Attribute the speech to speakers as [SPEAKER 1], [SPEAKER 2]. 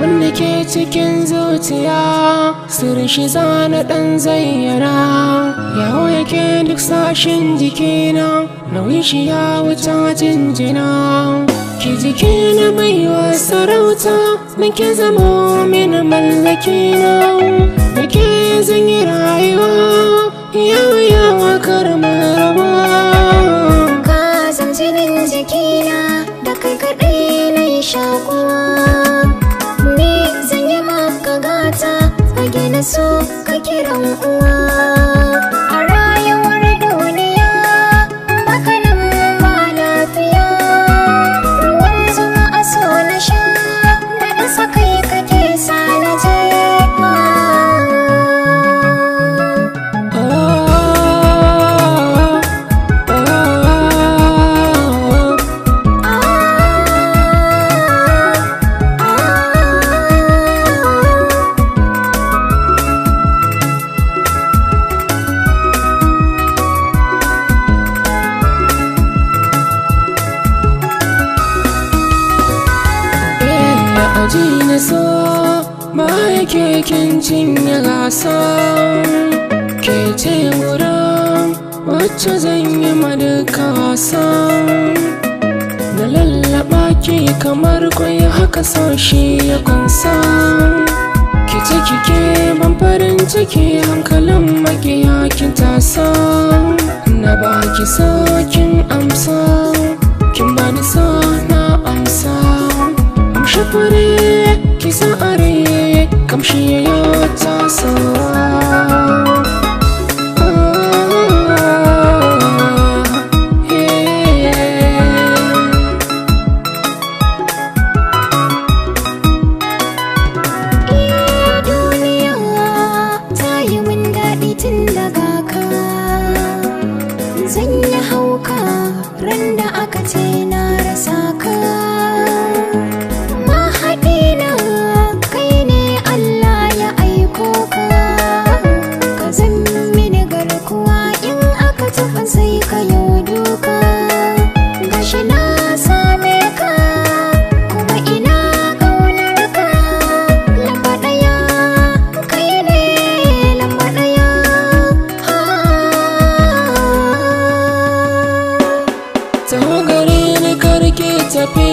[SPEAKER 1] abin da ke cikin zuciya sirrin shi zana ɗan zayyana. Yawo yake duk sashen jikina, nauyin shi ya wuce jinjina. Ki jiki na baiwa sarauta, muke zamo min mallakina. Muke zan yi rayuwa, yawa karmar rabuwa.
[SPEAKER 2] Ka san jinin jikina, da kai kaɗai na yi shakuwa. Ni zan yi maka gata, fage na so ka kiran uwa. A rayuwar duniya, baka nan ba lafiya. Ruwan zuma a so na sha, da ɗasa kai kake sa na je.
[SPEAKER 1] Aji na so ba yake kin cinye gasa. Ke ce wurin wacce zan yi ma duka wasa. Na lallaba ki kamar kwai haka so shi ya kunsa. Ki ce kike ban farin ciki hankalin makiya kin tasa. Na ba ki so kin amsa, kin bani so na amsa. Amshi fure kisa are kamshi ya tasowa.
[SPEAKER 2] Duniya ta yi min daɗi tun daga ka. Zan yi hauka ran da aka ce na rasa ka. Sai ka yi duka, gashi na same ka, kuma ina ƙaunar ka. Lamba ɗaya kai ne, lamba ɗaya.
[SPEAKER 1] Taho gare ni karki tafi.